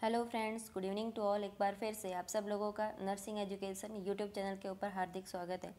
Hello friends, good evening to all. एक बार फिर से आप सब लोगों का नर्सिंग एजुकेशन यूट्यूब चैनल के ऊपर हार्दिक स्वागत है।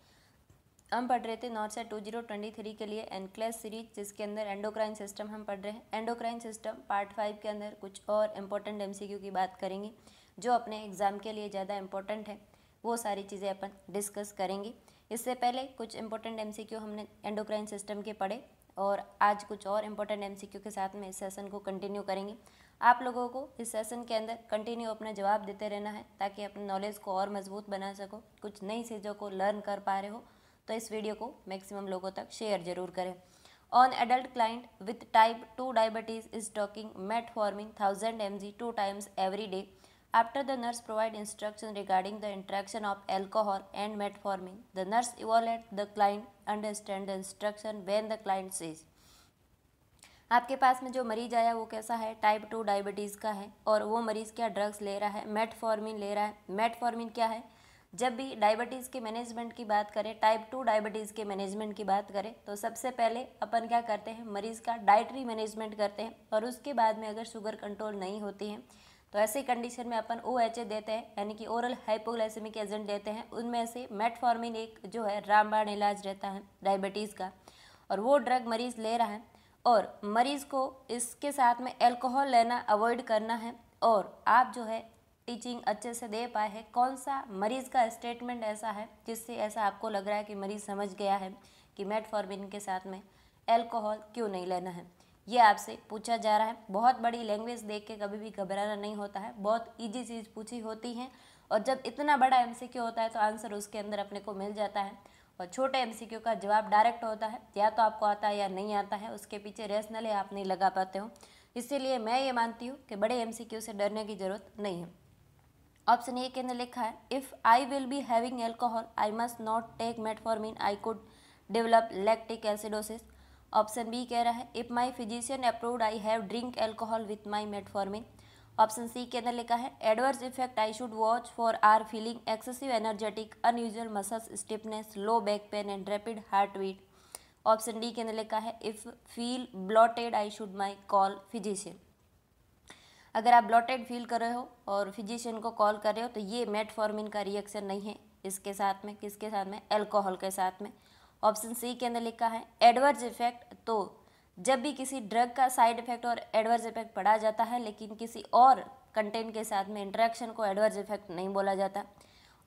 हम पढ़ रहे थे नॉट सेट 2023 के लिए एनक्लेस सीरीज, जिसके अंदर एंडोक्राइन सिस्टम हम पढ़ रहे हैं। एंडोक्राइन सिस्टम पार्ट 5 के अंदर कुछ और इम्पोर्टेंट एमसीक्यू की बात करेंगे जो अपने एग्जाम के लिए ज़्यादा इंपॉर्टेंट है। वो सारी चीज़ें अपन डिस्कस करेंगे। इससे पहले कुछ इंपॉर्टेंट एमसीक्यू हमने एंडोक्राइन सिस्टम के पढ़े और आज कुछ और इम्पोर्टेंट एमसीक्यू के साथ में इस सेशन को कंटिन्यू करेंगे। आप लोगों को इस सेशन के अंदर कंटिन्यू अपना जवाब देते रहना है ताकि अपने नॉलेज को और मजबूत बना सको, कुछ नई चीज़ों को लर्न कर पा रहे हो तो इस वीडियो को मैक्सिमम लोगों तक शेयर जरूर करें। On adult client with type 2 diabetes is talking metformin 1000 mg 2 times every day. After the nurse provide instruction regarding the interaction of alcohol and metformin, the nurse evaluate the client, understand the instruction when the client says. आपके पास में जो मरीज आया वो कैसा है, type 2 diabetes का है और वो मरीज़ क्या ड्रग्स ले रहा है, मेटफॉर्मिन ले रहा है। मेटफॉर्मिन क्या है, जब भी डायबिटीज़ के मैनेजमेंट की बात करें, टाइप 2 डायबिटीज़ के मैनेजमेंट की बात करें तो सबसे पहले अपन क्या करते हैं, मरीज़ का डाइटरी मैनेजमेंट करते हैं और उसके बाद में अगर शुगर कंट्रोल नहीं होती है तो ऐसी कंडीशन में अपन OHA देते हैं, यानी कि ओरल हाइपोग्लाइसेमिक एजेंट देते हैं। उनमें से मेटफॉर्मिन एक जो है रामबाण इलाज रहता है डायबिटीज़ का, और वो ड्रग मरीज़ ले रहा है और मरीज़ को इसके साथ में अल्कोहल लेना अवॉइड करना है। और आप जो है टीचिंग अच्छे से दे पाए हैं, कौन सा मरीज़ का स्टेटमेंट ऐसा है जिससे ऐसा आपको लग रहा है कि मरीज़ समझ गया है कि मेटफॉर्मिन के साथ में अल्कोहल क्यों नहीं लेना है, ये आपसे पूछा जा रहा है। बहुत बड़ी लैंग्वेज देख के कभी भी घबराना नहीं होता है, बहुत ईजी चीज़ पूछी होती है और जब इतना बड़ा MCQ होता है तो आंसर उसके अंदर अपने को मिल जाता है। और छोटे MCQ का जवाब डायरेक्ट होता है, या तो आपको आता है या नहीं आता है, उसके पीछे रेशनली आप नहीं लगा पाते हो। इसीलिए मैं ये मानती हूँ कि बड़े MCQ से डरने की ज़रूरत नहीं है। ऑप्शन ए के अंदर लिखा है, if I will be having alcohol I must not take metformin, I could develop lactic acidosis. Option B कह रहा है, if my physician approved I have drink alcohol with my metformin. Option C के अंदर लिखा है, adverse effect I should watch for are feeling excessive energetic, unusual muscles stiffness, low back pain and rapid heart beat. Option D के अंदर लिखा है, if feel blotted I should my call physician. अगर आप ब्लॉटेड फील कर रहे हो और फिजिशियन को कॉल कर रहे हो तो ये मेटफॉर्मिन का रिएक्शन नहीं है इसके साथ में, किसके साथ में, अल्कोहल के साथ में। ऑप्शन सी के अंदर लिखा है, एडवर्स इफेक्ट, तो जब भी किसी ड्रग का साइड इफेक्ट और एडवर्स इफेक्ट पढ़ा जाता है लेकिन किसी और कंटेंट के साथ में इंटरेक्शन को एडवर्स इफेक्ट नहीं बोला जाता।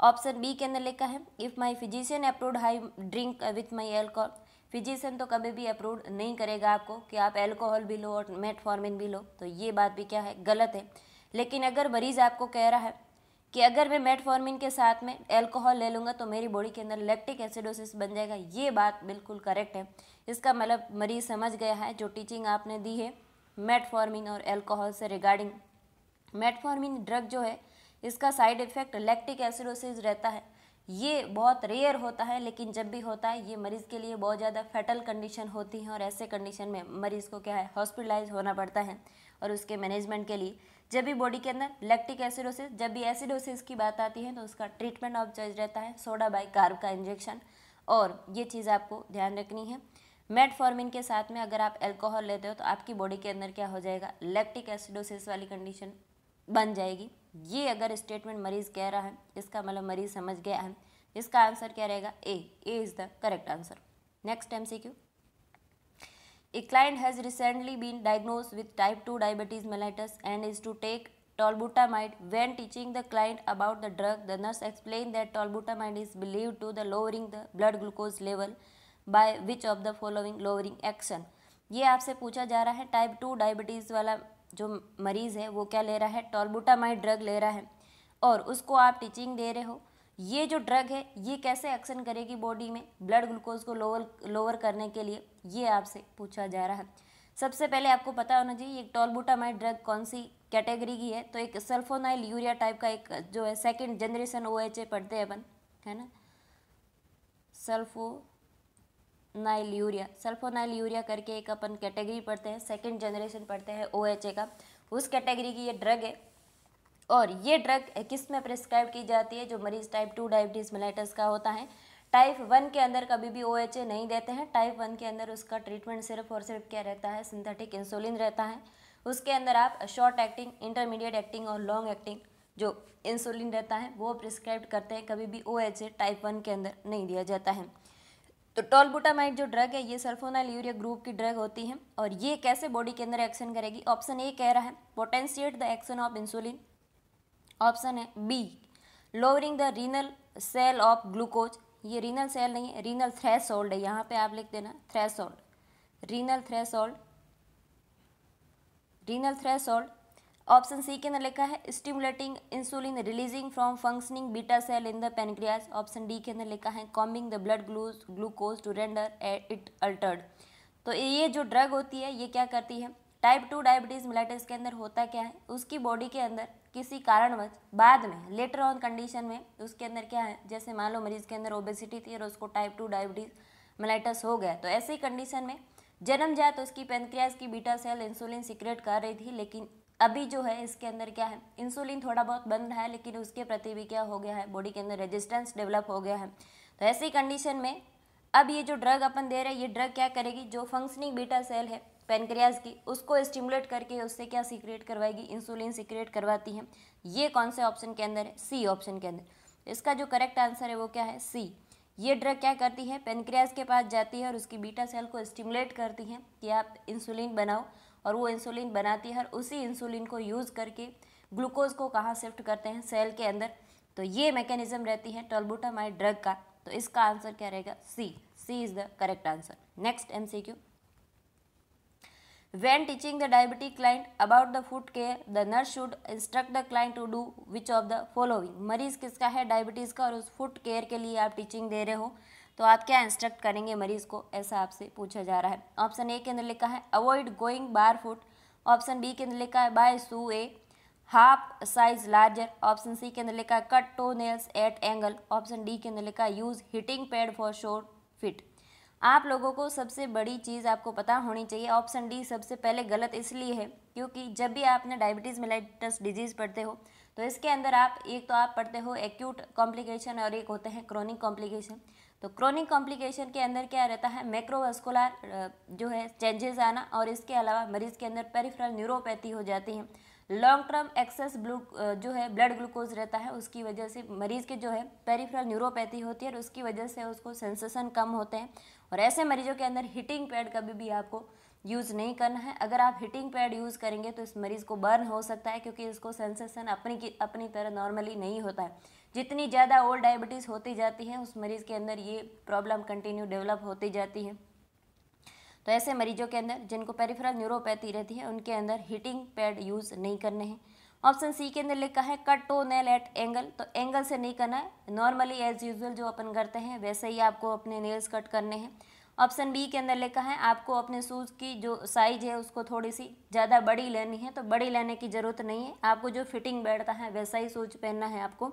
ऑप्शन बी के अंदर लिखा है, if my physician approved high drink with my alcohol. Physician तो कभी भी अप्रूव नहीं करेगा आपको कि आप एल्कोहल भी लो और मेटफॉर्मिन भी लो, तो ये बात भी क्या है, गलत है। लेकिन अगर मरीज़ आपको कह रहा है कि अगर मैं मेटफॉर्मिन के साथ में एल्कोहल ले लूँगा तो मेरी बॉडी के अंदर लैक्टिक एसिडोसिस बन जाएगा, ये बात बिल्कुल करेक्ट है। इसका मतलब मरीज़ समझ गया है जो टीचिंग आपने दी है मेटफॉर्मिन और एल्कोहल से रिगार्डिंग। मेटफॉर्मिन ड्रग जो है इसका साइड इफ़ेक्ट लैक्टिक एसिडोसिस रहता है। ये बहुत रेयर होता है लेकिन जब भी होता है ये मरीज़ के लिए बहुत ज़्यादा फैटल कंडीशन होती है और ऐसे कंडीशन में मरीज़ को क्या है, हॉस्पिटलाइज होना पड़ता है। और उसके मैनेजमेंट के लिए जब भी बॉडी के अंदर लैक्टिक एसिडोसिस, जब भी एसिडोसिस की बात आती है तो उसका ट्रीटमेंट ऑफ चॉइस रहता है सोडा बाइकार्ब का इंजेक्शन, और ये चीज़ आपको ध्यान रखनी है। मेटफॉर्मिन के साथ में अगर आप अल्कोहल लेते हो तो आपकी बॉडी के अंदर क्या हो जाएगा, लैक्टिक एसिडोसिस वाली कंडीशन बन जाएगी। ये अगर स्टेटमेंट मरीज़ कह रहा है इसका मतलब मरीज़ समझ गया है। इसका आंसर क्या रहेगा, A is the correct answer. Next MCQ, a client has recently been diagnosed with type 2 diabetes mellitus and is to take tolbutamide. When teaching the client about the drug, the nurse explained that tolbutamide is believed to the lowering the blood glucose level by which of the following lowering action। ये आपसे पूछा जा रहा है, type 2 diabetes वाला जो मरीज़ है वो क्या ले रहा है, टॉल्बुटामाइड ड्रग ले रहा है और उसको आप टीचिंग दे रहे हो। ये जो ड्रग है ये कैसे एक्शन करेगी बॉडी में ब्लड ग्लूकोज को लोअर करने के लिए, ये आपसे पूछा जा रहा है। सबसे पहले आपको पता होना चाहिए ये टॉल्बुटामाइड ड्रग कौन सी कैटेगरी की है, तो एक सल्फोनाइल यूरिया टाइप का एक जो है सेकेंड जनरेशन OHA पढ़ते हैं अपन, है ना, सल्फोनाइल यूरिया करके एक अपन कैटेगरी पढ़ते हैं, सेकेंड जनरेशन पढ़ते हैं OHA का, उस कैटेगरी की ये ड्रग है। और ये ड्रग किस में प्रिस्क्राइब की जाती है, जो मरीज़ टाइप 2 डायबिटीज़ मेलाइटस का होता है। टाइप 1 के अंदर कभी भी OHA नहीं देते हैं। टाइप 1 के अंदर उसका ट्रीटमेंट सिर्फ और सिर्फ क्या रहता है, सिंथेटिक इंसुलिन रहता है। उसके अंदर आप शॉर्ट एक्टिंग, इंटरमीडिएट एक्टिंग और लॉन्ग एक्टिंग जो इंसुलिन रहता है वो प्रिस्क्राइब करते हैं। कभी भी OHA टाइप 1 के अंदर नहीं दिया जाता है। तो टॉलबुटामाइड जो ड्रग है ये सल्फोनाइल यूरिया ग्रुप की ड्रग होती है और ये कैसे बॉडी के अंदर एक्शन करेगी। ऑप्शन ए कह रहा है potentiate the action of insulin. Option है B lowering the renal cell of glucose. ये रीनल सेल नहीं है, रीनल थ्रेशोल्ड है, यहाँ पे आप लिख देना threshold, renal threshold, renal threshold. Option C के अंदर लिखा है stimulating insulin releasing from functioning beta cell in the pancreas. Option D के अंदर लिखा है combing the blood glucose to render it altered. तो ये जो ड्रग होती है ये क्या करती है, टाइप 2 डायबिटीज मेलाइटिस के अंदर होता क्या है, उसकी बॉडी के अंदर किसी कारणवश बाद में लेटर ऑन कंडीशन में उसके अंदर क्या है, जैसे मान लो मरीज के अंदर ओबेसिटी थी और उसको टाइप 2 डायबिटीज मेलाइटिस हो गया, तो ऐसी कंडीशन में जन्मजात उसकी पेनक्रियाज की बीटा सेल इंसुलिन सीक्रेट कर रही थी, लेकिन अभी जो है इसके अंदर क्या है, इंसुलिन थोड़ा बहुत बन रहा है लेकिन उसके प्रति भी क्या हो गया है, बॉडी के अंदर रेजिस्टेंस डेवलप हो गया है। तो ऐसी कंडीशन में अब ये जो ड्रग अपन दे रहे हैं ये ड्रग क्या करेगी, जो फंक्शनिंग बीटा सेल है पेनक्रियाज की उसको स्टिमुलेट करके उससे क्या सीक्रेट करवाएगी, इंसुलिन सीक्रेट करवाती है। ये कौन से ऑप्शन के अंदर है, सी ऑप्शन के अंदर। इसका जो करेक्ट आंसर है वो क्या है, सी। ये ड्रग क्या करती है, पेनक्रियाज के पास जाती है और उसकी बीटा सेल को स्टिमुलेट करती है कि आप इंसुलिन बनाओ, और वो इंसुलिन बनाती है और उसी इंसुलिन को यूज़ करके ग्लूकोज को कहाँ शिफ्ट करते हैं, सेल के अंदर। तो ये मैकेनिज्म रहती है टॉलबुटामाइड ड्रग का। तो इसका आंसर क्या रहेगा, C. C is the correct answer. Next MCQ, when teaching the diabetic client about the food care, the nurse should instruct the client to do which of the following। मरीज किसका है, diabetes का, और उस food care के लिए आप teaching दे रहे हो तो आप क्या इंस्ट्रक्ट करेंगे मरीज को, ऐसा आपसे पूछा जा रहा है। ऑप्शन ए के अंदर लिखा है avoid going barefoot. Option B के अंदर लिखा है buy shoe a half size larger. Option C के अंदर लिखा है cut toe nails at angle. Option D के अंदर लिखा है use heating pad for short feet. आप लोगों को सबसे बड़ी चीज़ आपको पता होनी चाहिए, ऑप्शन डी सबसे पहले गलत इसलिए है क्योंकि जब भी आपने डायबिटीज़ मेलाइटस डिजीज़ पढ़ते हो तो इसके अंदर आप एक तो आप पढ़ते हो एक्यूट कॉम्प्लिकेशन और एक होते हैं क्रोनिक कॉम्प्लिकेशन। तो क्रोनिक कॉम्प्लिकेशन के अंदर क्या रहता है, मैक्रोवास्कुलर जो है चेंजेस आना, और इसके अलावा मरीज़ के अंदर पेरिफेरल न्यूरोपैथी हो जाती है। लॉन्ग टर्म एक्सेस जो है ब्लड ग्लूकोज रहता है, उसकी वजह से मरीज़ के जो है पेरिफेरल न्यूरोपैथी होती है और उसकी वजह से उसको सेंसेशन कम होते हैं। और ऐसे मरीजों के अंदर हिटिंग पैड कभी भी आपको यूज़ नहीं करना है। अगर आप हिटिंग पैड यूज़ करेंगे तो इस मरीज़ को बर्न हो सकता है क्योंकि इसको सेंसेशन अपनी तरह नॉर्मली नहीं होता है। जितनी ज़्यादा ओल्ड डायबिटीज़ होती जाती है उस मरीज़ के अंदर ये प्रॉब्लम कंटिन्यू डेवलप होती जाती है। तो ऐसे मरीजों के अंदर जिनको पेरिफेरल न्यूरोपैथी रहती है उनके अंदर हीटिंग पैड यूज़ नहीं करने हैं। ऑप्शन सी के अंदर लिखा है cut toe nail eight angle. तो एंगल से नहीं करना है, नॉर्मली एज यूजुअल जो अपन करते हैं वैसे ही आपको अपने नेल्स कट करने हैं। ऑप्शन बी के अंदर लिखा है आपको अपने शूज़ की जो साइज है उसको थोड़ी सी ज़्यादा बड़ी लेनी है, तो बड़ी लेने की ज़रूरत नहीं है, आपको जो फिटिंग बैठता है वैसा ही शूज पहनना है आपको।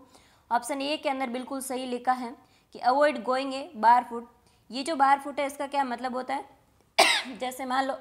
ऑप्शन ए के अंदर बिल्कुल सही लिखा है कि अवॉइड गोइंग ए बार फुट। ये जो बार फुट है इसका क्या मतलब होता है जैसे मान लो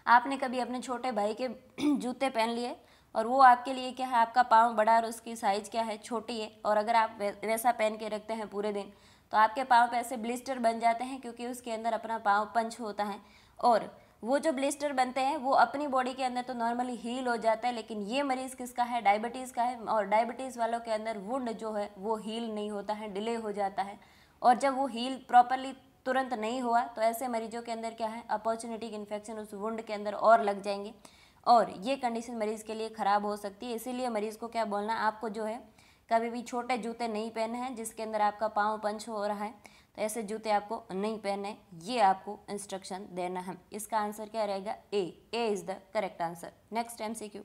आपने कभी अपने छोटे भाई के जूते पहन लिए और वो आपके लिए क्या है, आपका पाँव बड़ा और उसकी साइज़ क्या है, छोटी है, और अगर आप वैसा पहन के रखते हैं पूरे दिन तो आपके पाँव पे ऐसे ब्लिस्टर बन जाते हैं क्योंकि उसके अंदर अपना पाँव पंच होता है, और वो जो ब्लिस्टर बनते हैं वो अपनी बॉडी के अंदर तो नॉर्मली हील हो जाता है, लेकिन ये मरीज़ किसका है, डायबिटीज़ का है, और डायबिटीज़ वालों के अंदर वुंड जो है वो हील नहीं होता है, डिले हो जाता है, और जब वो हील प्रॉपरली तुरंत नहीं हुआ तो ऐसे मरीजों के अंदर क्या है, अपॉर्चुनिटी इन्फेक्शन उस वुंड के अंदर और लग जाएंगे और ये कंडीशन मरीज़ के लिए ख़राब हो सकती है। इसीलिए मरीज़ को क्या बोलना, आपको जो है कभी भी छोटे जूते नहीं पहने हैं जिसके अंदर आपका पाँव पंच हो रहा है, तो ऐसे जूते आपको नहीं पहनने, ये आपको इंस्ट्रक्शन देना है। इसका आंसर क्या रहेगा, A is the correct answer. Next MCQ,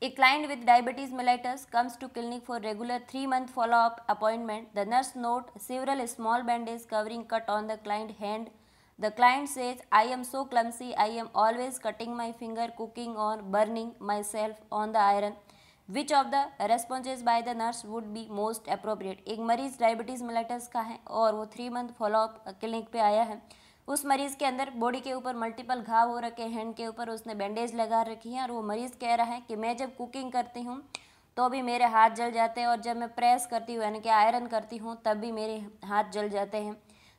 A client with diabetes mellitus comes to clinic for regular 3-month follow-up appointment. The nurse note several small bandages covering cut on the client hand. The client says, I am so clumsy, I am always cutting my finger, cooking or burning myself on the iron. Which of the responses by the nurse would be most appropriate? एक मरीज़ diabetes mellitus का है और वो 3 month follow up clinic पे आया है। उस मरीज़ के अंदर बॉडी के ऊपर मल्टीपल घाव हो रखे, हैंड के ऊपर उसने बैंडेज लगा रखी है और वो मरीज़ कह रहा है कि मैं जब कुकिंग करती हूँ तो भी मेरे हाथ जल जाते हैं और जब मैं प्रेस करती हूँ यानी कि आयरन करती हूँ तब भी मेरे हाथ जल जाते हैं।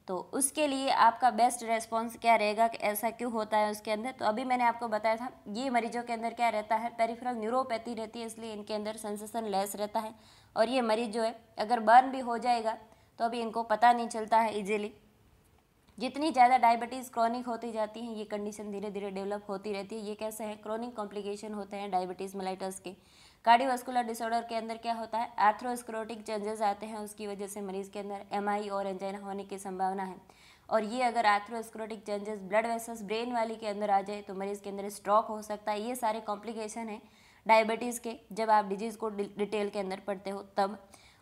तो उसके लिए आपका बेस्ट रेस्पॉन्स क्या रहेगा कि ऐसा क्यों होता है उसके अंदर। तो अभी मैंने आपको बताया था ये मरीजों के अंदर क्या रहता है, पेरिफेरल न्यूरोपैथी रहती है, इसलिए इनके अंदर सेंसेशन लेस रहता है। और ये मरीज जो है अगर बर्न भी हो जाएगा तो अभी इनको पता नहीं चलता है इजीली। जितनी ज़्यादा डायबिटीज़ क्रॉनिक होती जाती हैं ये कंडीशन धीरे धीरे डेवलप होती रहती है। ये कैसे है, क्रॉनिक कॉम्प्लिकेशन होते हैं डायबिटीज़ मेलाइटस के। कार्डियोवास्कुलर डिसऑर्डर के अंदर क्या होता है, आर्थ्रोस्क्लेरोटिक चेंजेस आते हैं, उसकी वजह से मरीज़ के अंदर एमआई और एंजाइना होने की संभावना है। और ये अगर आर्थ्रोस्क्लेरोटिक चेंजेस ब्लड वेसल्स ब्रेन वाली के अंदर आ जाए तो मरीज़ के अंदर स्ट्रोक हो सकता है। ये सारे कॉम्प्लिकेशन है डायबिटीज़ के जब आप डिजीज़ को डिटेल के अंदर पढ़ते हो तब।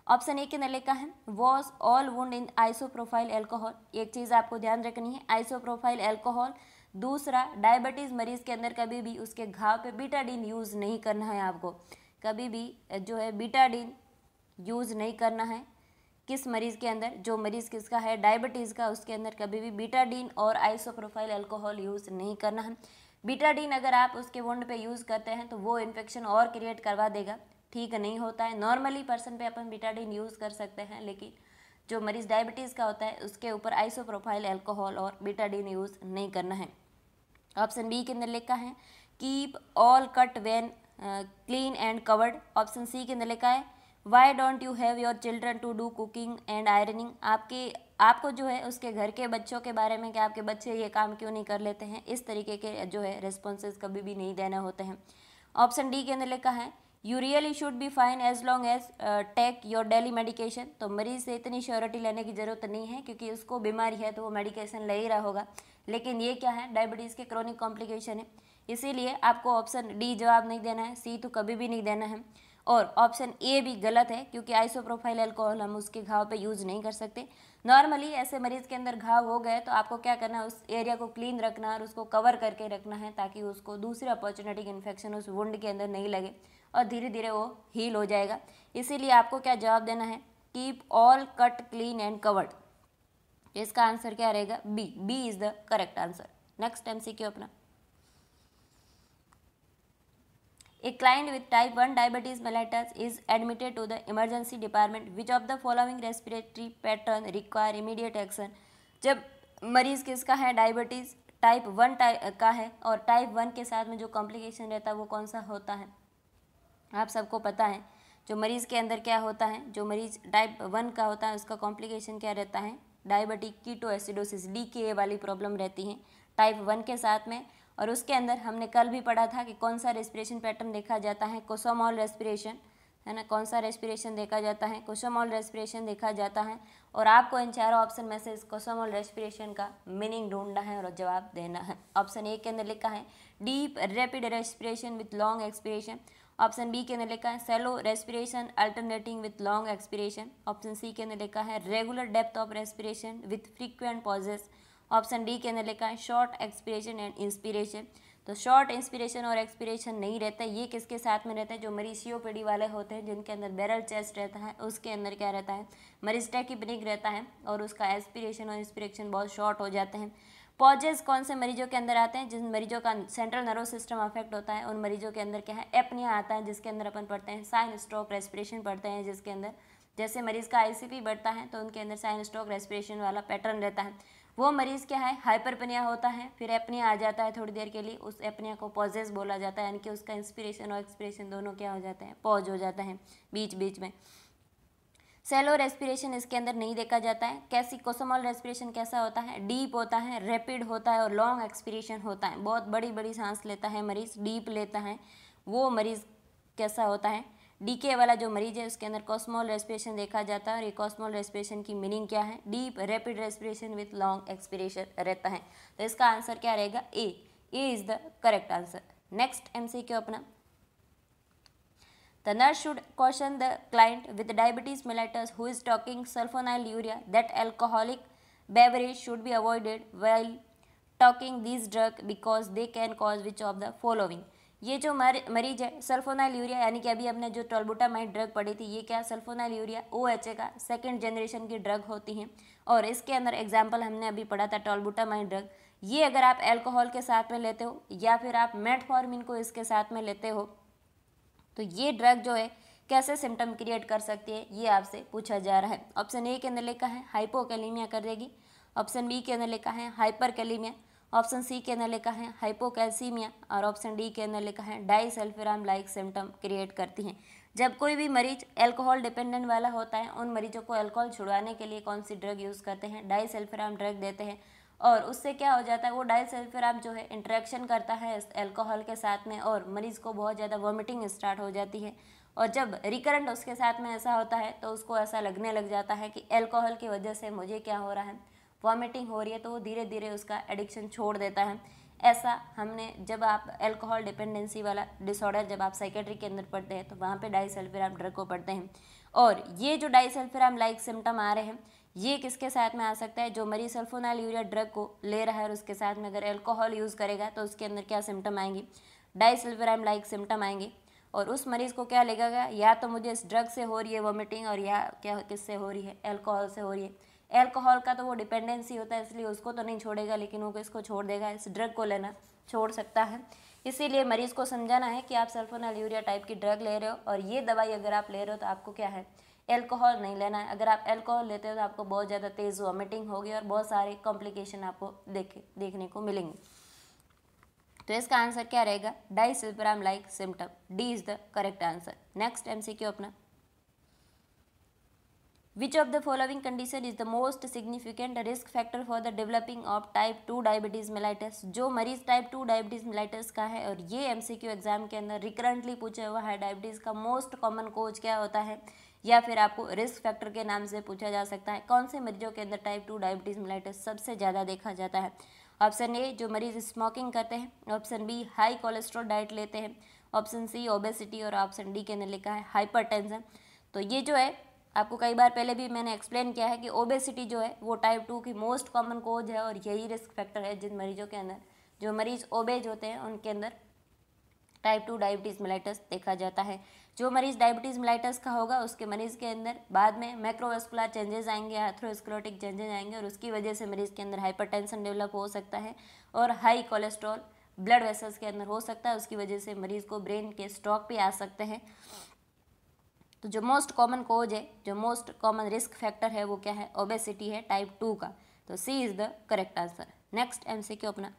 ऑप्शन ए के अंदर लिखा है was all wound in isopropyl alcohol. एक चीज़ आपको ध्यान रखनी है, आइसोप्रोफाइल एल्कोहल। दूसरा, डायबिटीज़ मरीज़ के अंदर कभी भी उसके घाव पे बीटाडीन यूज़ नहीं करना है आपको, कभी भी जो है बीटाडीन यूज़ नहीं करना है। किस मरीज़ के अंदर, जो मरीज़ किसका है डायबिटीज़ का, उसके अंदर कभी भी बीटाडीन और आइसोप्रोफाइल एल्कोहल यूज़ नहीं करना है। बीटाडीन अगर आप उसके वुंड पे यूज़ करते हैं तो वो इन्फेक्शन और क्रिएट करवा देगा, ठीक नहीं होता है। नॉर्मली पर्सन पे अपन बीटाडीन यूज़ कर सकते हैं, लेकिन जो मरीज़ डायबिटीज़ का होता है उसके ऊपर आइसोप्रोफाइल एल्कोहल और बीटाडीन यूज़ नहीं करना है। ऑप्शन बी के अंदर लिखा है keep all cut when clean and covered. Option C के अंदर लिखा है why don't you have your children to do cooking and ironing. आपको जो है उसके घर के बच्चों के बारे में कि आपके बच्चे ये काम क्यों नहीं कर लेते हैं, इस तरीके के जो है रिस्पॉन्सेज कभी भी नहीं देना होते हैं। ऑप्शन डी के अंदर लिखा है you really should be fine as long as take your daily medication. तो मरीज से इतनी श्योरिटी लेने की ज़रूरत नहीं है क्योंकि उसको बीमारी है तो वो मेडिकेशन ले ही रहा होगा, लेकिन ये क्या है, डायबिटीज़ के क्रॉनिक कॉम्प्लिकेशन है, इसीलिए आपको ऑप्शन डी जवाब नहीं देना है, सी तो कभी भी नहीं देना है। और ऑप्शन ए भी गलत है क्योंकि आइसोप्रोफाइल अल्कोहल हम उसके घाव पे यूज़ नहीं कर सकते। नॉर्मली ऐसे मरीज़ के अंदर घाव हो गए तो आपको क्या करना है, उस एरिया को क्लीन रखना है और उसको कवर करके रखना है ताकि उसको दूसरी अपॉर्चुनिटिक इन्फेक्शन उस वुंड के अंदर नहीं लगे और धीरे धीरे वो हील हो जाएगा। इसीलिए आपको क्या जवाब देना है, keep all cut clean and covered. इसका आंसर क्या रहेगा, B is the correct answer. Next MCQ अपना, A client with type 1 diabetes mellitus is admitted to the emergency department. Which of the following respiratory pattern require immediate action? जब मरीज़ किसका है, diabetes type 1 का है और टाइप 1 के साथ में जो कॉम्प्लिकेशन रहता है वो कौन सा होता है, आप सबको पता है। जो मरीज़ के अंदर क्या होता है, जो मरीज़ टाइप 1 का होता है उसका कॉम्प्लिकेशन क्या रहता है, डायबिटिक कीटोएसिडोसिस DKA वाली प्रॉब्लम रहती है टाइप 1 के साथ में। और उसके अंदर हमने कल भी पढ़ा था कि कौन सा रेस्पिरेशन पैटर्न देखा जाता है, कोसोमोल रेस्पिरेशन, है ना, कौन सा रेस्पिरेशन देखा जाता है, कोसोमोल रेस्पिरेशन देखा जाता है। और आपको इन चारों ऑप्शन में से इस कोसोमोल रेस्पिरेशन का मीनिंग ढूंढना है और जवाब देना है। ऑप्शन ए के अंदर लिखा है deep rapid respiration with long expiration. Option B के अंदर लिखा है shallow respiration alternating with long expiration. Option C के अंदर लिखा है regular depth of respiration with frequent pauses. Option D के अंदर लिखा है शॉर्ट एक्सपिरेशन एंड इंस्पिरेशन। तो शॉर्ट इंस्पिरेशन और एक्सपिरेशन नहीं रहता है, ये किसके साथ में रहता है, जो मरीज COPD वाले होते हैं जिनके अंदर बैरल चेस्ट रहता है उसके अंदर क्या रहता है, मरीज टैकीपेनिक रहता है और उसका एक्सपिरेशन और इंस्पिरेशन बहुत शॉर्ट हो जाते हैं। पॉजेज कौन से मरीजों के अंदर आते हैं, जिन मरीजों का सेंट्रल नर्वस सिस्टम अफेक्ट होता है उन मरीजों के अंदर क्या है, एपनिया आता है, जिसके अंदर अपन पढ़ते हैं साइन स्ट्रोक रेस्पिरेशन पढ़ते हैं, जिसके अंदर जैसे मरीज का ICP बढ़ता है तो उनके अंदर साइन स्ट्रोक रेस्पिरेशन वाला पैटर्न रहता है। वो मरीज़ क्या है, हाइपरपनिया होता है, फिर एपनिया आ जाता है थोड़ी देर के लिए, उस एपनिया को पॉजेस बोला जाता है, यानी कि उसका इंस्पिरेशन और एक्सपिरेशन दोनों क्या हो जाते हैं, पॉज हो जाता है बीच बीच में। सेलो रेस्पिरेशन इसके अंदर नहीं देखा जाता है। कैसी कोसोमोल रेस्पिरेशन कैसा होता है, डीप होता है, रैपिड होता है और लॉन्ग एक्सपिरेशन होता है, बहुत बड़ी बड़ी सांस लेता है मरीज़, डीप लेता है, वो मरीज़ कैसा होता है। DK वाला जो मरीज है उसके अंदर कोसमोल रेस्पिरेशन देखा जाता है और ये कोसमोल रेस्पिरेशन की मीनिंग क्या है, deep rapid respiration with long expiration रहता है। तो इसका आंसर क्या रहेगा, A is the correct answer. Next MCQ अपना, the nurse should caution the client with diabetes mellitus who is taking sulfonylurea that alcoholic beverage should be avoided while taking these drug because they can cause which of the following। ये जो मरीज है सल्फोनाइल्यूरिया, यानी कि अभी हमने जो टोल्बुटामाइड drug पढ़ी थी, ये क्या सल्फोनाइल्यूरिया OHA का सेकंड जनरेशन की ड्रग होती हैं और इसके अंदर एग्जांपल हमने अभी पढ़ा था टोल्बुटामाइड ड्रग। ये अगर आप अल्कोहल के साथ में लेते हो या फिर आप मेटफॉर्मिन को इसके साथ में लेते हो तो ये ड्रग जो है कैसे सिम्टम क्रिएट कर सकती है, ये आपसे पूछा जा रहा है। ऑप्शन ए के अंदर लिखा है हाइपोकैलेमिया कर देगी। ऑप्शन बी के अंदर लिखा है हाइपरकैलेमिया, ऑप्शन सी के अंदर लिखा है हाइपोकैल्सीमिया और ऑप्शन डी के अंदर लिखा है डाइसल्फिराम लाइक सिम्टम क्रिएट करती हैं। जब कोई भी मरीज अल्कोहल डिपेंडेंट वाला होता है, उन मरीजों को अल्कोहल छुड़वाने के लिए कौन सी ड्रग यूज़ करते हैं, डाइसल्फिराम ड्रग देते हैं और उससे क्या हो जाता है, वो डाइसल्फिराम जो है इंटरेक्शन करता है अल्कोहल के साथ में और मरीज़ को बहुत ज़्यादा वॉमिटिंग स्टार्ट हो जाती है। और जब रिकरेंट उसके साथ में ऐसा होता है तो उसको ऐसा लगने लग जाता है कि अल्कोहल की वजह से मुझे क्या हो रहा है, वॉमिटिंग हो रही है, तो वो धीरे धीरे उसका एडिक्शन छोड़ देता है। ऐसा हमने जब आप अल्कोहल डिपेंडेंसी वाला डिसऑर्डर जब आप साइकेट्री के अंदर पढ़ते हैं तो वहाँ पे डाइसल्फिराम ड्रग को पढ़ते हैं। और ये जो डाइसल्फिराम लाइक सिम्टम आ रहे हैं ये किसके साथ में आ सकता है, जो मरीज सल्फोनाइल ड्रग को ले रहा है और उसके साथ में अगर अल्कोहल यूज़ करेगा तो उसके अंदर क्या सिम्टम आएंगे, डाइसल्फिराम लाइक सिम्टम आएंगे। और उस मरीज़ को क्या लगेगा, या तो मुझे इस ड्रग से हो रही है वॉमिटिंग और या क्या किससे हो रही है, अल्कोहल से हो रही है। अल्कोहल का तो वो डिपेंडेंसी होता है इसलिए उसको तो नहीं छोड़ेगा, लेकिन वो किसको छोड़ देगा, इस ड्रग को लेना छोड़ सकता है। इसीलिए मरीज़ को समझाना है कि आप सल्फोनाइल टाइप की ड्रग ले रहे हो और ये दवाई अगर आप ले रहे हो तो आपको क्या है, अल्कोहल नहीं लेना है। अगर आप अल्कोहल लेते हो तो आपको बहुत ज़्यादा तेज़ वॉमिटिंग होगी और बहुत सारे कॉम्प्लिकेशन आपको देखने को मिलेंगे। तो इसका आंसर क्या रहेगा, disulfiram like symptom, D is the correct answer. Next MCQ अपना, Which of the following condition is the most significant risk factor for the developing of type 2 diabetes mellitus? जो मरीज टाइप 2 डायबिटीज़ mellitus का है और ये MCQ exam के अंदर recurrently पूछा हुआ है, डायबिटीज़ का मोस्ट कॉमन कोज क्या होता है या फिर आपको रिस्क फैक्टर के नाम से पूछा जा सकता है, कौन से मरीजों के अंदर टाइप 2 डायबिटीज़ mellitus सबसे ज़्यादा देखा जाता है। ऑप्शन ए जो मरीज स्मोकिंग करते हैं, option B high cholesterol diet लेते हैं, ऑप्शन सी ओबेसिटी और ऑप्शन डी के अंदर लिखा है हाइपरटेंशन। तो ये जो है आपको कई बार पहले भी मैंने एक्सप्लेन किया है कि ओबेसिटी जो है वो टाइप 2 की मोस्ट कॉमन कोज है और यही रिस्क फैक्टर है जिन मरीजों के अंदर, जो मरीज ओबेज होते हैं उनके अंदर टाइप 2 डायबिटीज़ mellitus देखा जाता है। जो मरीज डायबिटीज़ mellitus का होगा उसके मरीज़ के अंदर बाद में मैक्रोवेस्कुलर चेंजेस आएंगे, एथेरोस्क्लेरोटिक चेंजेस आएंगे और उसकी वजह से मरीज़ के अंदर हाइपरटेंशन डेवलप हो सकता है और हाई कोलेस्ट्रॉल ब्लड वेसल्स के अंदर हो सकता है, उसकी वजह से मरीज़ को ब्रेन के स्ट्रोक भी आ सकते हैं। तो जो मोस्ट कॉमन कोज है, जो मोस्ट कॉमन रिस्क फैक्टर है वो क्या है, ओबेसिटी है टाइप 2 का। तो C is the correct answer. Next MCQ अपना,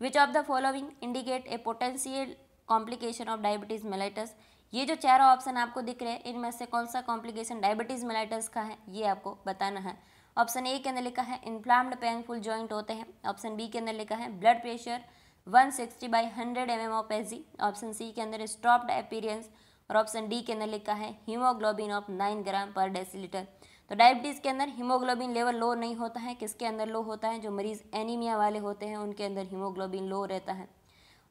which of the following indicate a potential complication of diabetes mellitus? ये जो चारों ऑप्शन आपको दिख रहे हैं इनमें से कौन सा कॉम्प्लिकेशन डायबिटीज़ mellitus का है ये आपको बताना है। ऑप्शन ए के अंदर लिखा है इन्फ्लाम्ड पेनफुल जॉइंट होते हैं, ऑप्शन बी के अंदर लिखा है blood pressure 160/100 mm of Hg, option C के अंदर स्टॉप्ड अपीयरेंस और ऑप्शन डी के अंदर लिखा है हीमोग्लोबिन ऑफ 9 ग्राम पर डेसीलीटर। तो डायबिटीज़ के अंदर हीमोग्लोबिन लेवल लो नहीं होता है, किसके अंदर लो होता है, जो मरीज़ एनीमिया वाले होते हैं उनके अंदर हीमोग्लोबिन लो रहता है।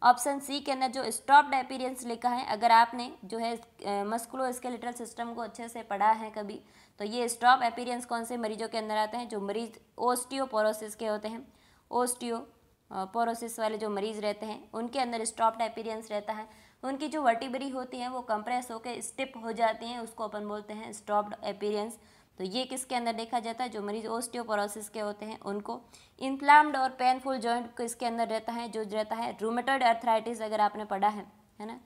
ऑप्शन सी के अंदर जो स्टॉप्ड अपीयरेंस लिखा है, अगर आपने जो है मस्कुलोस्केलेटल सिस्टम को अच्छे से पढ़ा है कभी, तो ये स्टॉप अपीयरेंस कौन से मरीजों के अंदर आते हैं, जो मरीज ओस्टियोपोरोसिस के होते हैं, ओस्टियोपोरोसिस वाले जो मरीज रहते हैं उनके अंदर स्टॉप्ड अपीयरेंस रहता है। उनकी जो वर्टिब्री होती हैं वो कंप्रेस होकर स्टिप हो जाती हैं, उसको अपन बोलते हैं स्टॉप्ड अपीयरेंस। तो ये किसके अंदर देखा जाता है, जो मरीज ओस्टियोपोरोसिस के होते हैं उनको। इन्फ्लाम्ड और पेनफुल जॉइंट किसके अंदर रहता है, जो रहता है रूमेटॉइड अर्थराइटिस, अगर आपने पढ़ा है ना,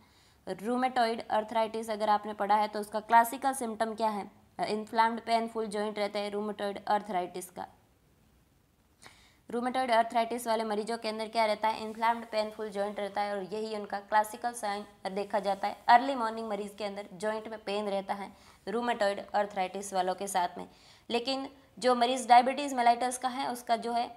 रूमेटॉइड अर्थराइटिस अगर आपने पढ़ा है तो उसका क्लासिकल सिम्टम क्या है, इन्फ्लाम्ड पेनफुल जॉइंट रहता है रूमेटॉइड अर्थराइटिस का। रूमेटॉइड अर्थराइटिस वाले मरीजों के अंदर क्या रहता है, इन्फ्लाम्ड पेनफुल जॉइंट रहता है और यही उनका क्लासिकल साइन देखा जाता है। अर्ली मॉर्निंग मरीज के अंदर जॉइंट में पेन रहता है रूमेटॉइड अर्थराइटिस वालों के साथ में। लेकिन जो मरीज डायबिटीज़ mellitus का है उसका जो है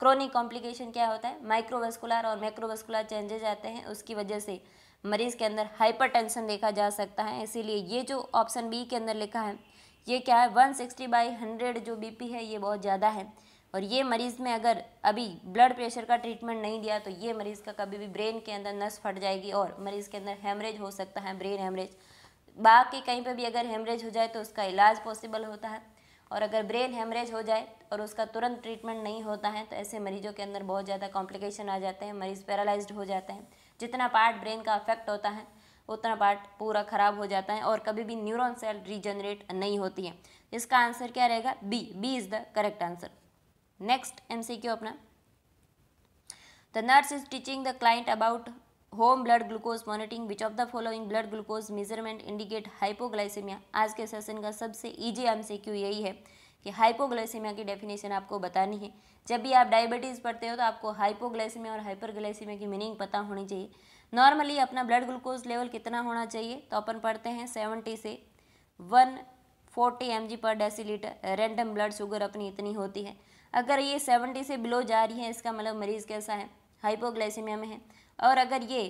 क्रोनिक कॉम्प्लिकेशन क्या होता है, माइक्रोवेस्कुलर और मैक्रोवेस्कुलर चेंजेस आते हैं, उसकी वजह से मरीज़ के अंदर हाइपरटेंशन देखा जा सकता है। इसीलिए ये जो ऑप्शन बी के अंदर लिखा है ये क्या है, 160/100 जो बीपी है ये बहुत ज़्यादा है और ये मरीज़ में अगर अभी ब्लड प्रेशर का ट्रीटमेंट नहीं दिया तो ये मरीज़ का कभी भी ब्रेन के अंदर नस फट जाएगी और मरीज़ के अंदर हेमरेज हो सकता है, ब्रेन हेमरेज। बाकी कहीं पे भी अगर हेमरेज हो जाए तो उसका इलाज पॉसिबल होता है, और अगर ब्रेन हेमरेज हो जाए और उसका तुरंत ट्रीटमेंट नहीं होता है तो ऐसे मरीजों के अंदर बहुत ज़्यादा कॉम्प्लिकेशन आ जाते हैं, मरीज़ पैरालाइज्ड हो जाते हैं। जितना पार्ट ब्रेन का अफेक्ट होता है उतना पार्ट पूरा ख़राब हो जाता है और कभी भी न्यूरॉन सेल रीजनरेट नहीं होती है। इसका आंसर क्या रहेगा, B is the correct answer. Next MCQ अपना, the nurse is teaching the client about home blood glucose monitoring, which of the following blood glucose measurement indicate hypoglycaemia. आज के session का सबसे ईजी एमसीक्यू यही है कि हाइपोग्लाइसीमिया की definition आपको बतानी है। जब भी आप डायबिटीज़ पढ़ते हो तो आपको हाइपोग्लाइसीमिया और हाइपरग्लाइसीमिया की मीनिंग पता होनी चाहिए। नॉर्मली अपना ब्लड ग्लूकोज लेवल कितना होना चाहिए, तो अपन पढ़ते हैं 70 से 140 mg पर डेसीलीटर। रैंडम ब्लड शुगर अपनी इतनी होती है। अगर ये 70 से बिलो जा रही है, इसका मतलब मरीज़ कैसा है, हाइपोग्लाइसीमिया में है। और अगर ये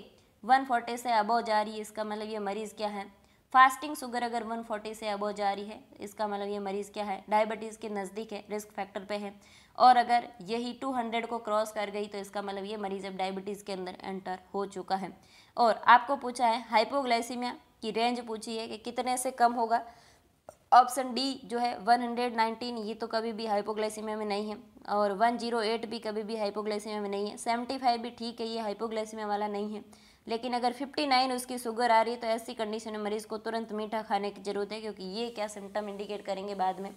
140 से अबव जा रही है, इसका मतलब ये मरीज़ क्या है, फास्टिंग शुगर अगर 140 से अबव जा रही है, इसका मतलब ये मरीज़ क्या है, डायबिटीज़ के नज़दीक है, रिस्क फैक्टर पे है। और अगर यही 200 को क्रॉस कर गई तो इसका मतलब ये मरीज़ अब डायबिटीज़ के अंदर एंटर हो चुका है। और आपको पूछा है हाइपोग्लाइसीमिया की रेंज पूछी है कि कितने से कम होगा। ऑप्शन डी जो है 119, ये तो कभी भी हाइपोग्लाइसीमिया में नहीं है। और 108 भी कभी भी हाइपोग्लाइसीमिया में नहीं है। 75 भी ठीक है, ये हाइपोग्लाइसीमिया वाला नहीं है। लेकिन अगर 59 उसकी शुगर आ रही है तो ऐसी कंडीशन में मरीज़ को तुरंत मीठा खाने की ज़रूरत है, क्योंकि ये क्या सिम्टम इंडिकेट करेंगे, बाद में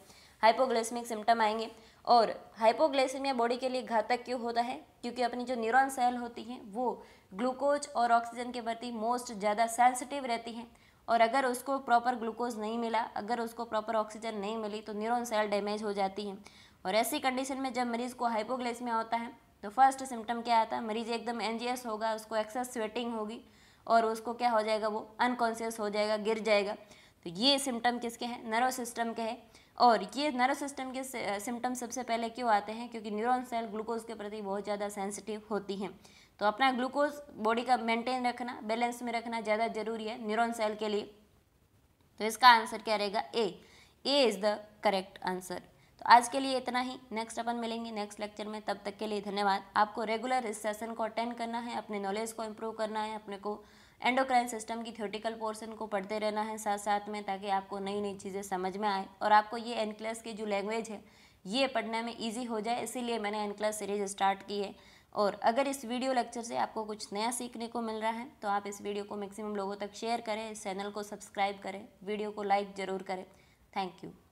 हाइपोग्लाइसेमिक सिम्टम आएंगे। और हाइपोग्लाइसीमिया बॉडी के लिए घातक क्यों होता है, क्योंकि अपनी जो न्यूरॉन सेल होती हैं वो ग्लूकोज और ऑक्सीजन के प्रति मोस्ट ज़्यादा सेंसिटिव रहती हैं। और अगर उसको प्रॉपर ग्लूकोज नहीं मिला, अगर उसको प्रॉपर ऑक्सीजन नहीं मिली तो न्यूरॉन सेल डैमेज हो जाती हैं। और ऐसी कंडीशन में जब मरीज़ को हाइपोग्लाइसीमिया होता है तो फर्स्ट सिम्टम क्या आता है, मरीज़ एकदम एंजियस होगा, उसको एक्सेस स्वेटिंग होगी और उसको क्या हो जाएगा, वो अनकॉन्शियस हो जाएगा, गिर जाएगा। तो ये सिम्टम किसके हैं, नर्व सिस्टम के हैं। और ये नर्व सिस्टम के सिम्टम सबसे पहले क्यों आते हैं, क्योंकि न्यूरॉन सेल ग्लूकोज के प्रति बहुत ज़्यादा सेंसिटिव होती हैं। तो अपना ग्लूकोज बॉडी का मेंटेन रखना, बैलेंस में रखना ज़्यादा जरूरी है न्यूरॉन सेल के लिए। तो इसका आंसर क्या रहेगा, A is the correct answer. तो आज के लिए इतना ही, नेक्स्ट अपन मिलेंगे नेक्स्ट लेक्चर में। तब तक के लिए धन्यवाद। आपको रेगुलर इस सेशन को अटेंड करना है, अपने नॉलेज को इम्प्रूव करना है, अपने को एंडोक्राइन सिस्टम की थ्योरेटिकल पोर्शन को पढ़ते रहना है साथ साथ में, ताकि आपको नई नई चीज़ें समझ में आए और आपको ये एनक्लेस की जो लैंग्वेज है ये पढ़ने में ईजी हो जाए। इसीलिए मैंने एनक्लेस सीरीज स्टार्ट की है। और अगर इस वीडियो लेक्चर से आपको कुछ नया सीखने को मिल रहा है तो आप इस वीडियो को मैक्सिमम लोगों तक शेयर करें, इस चैनल को सब्सक्राइब करें, वीडियो को लाइक ज़रूर करें। Thank you.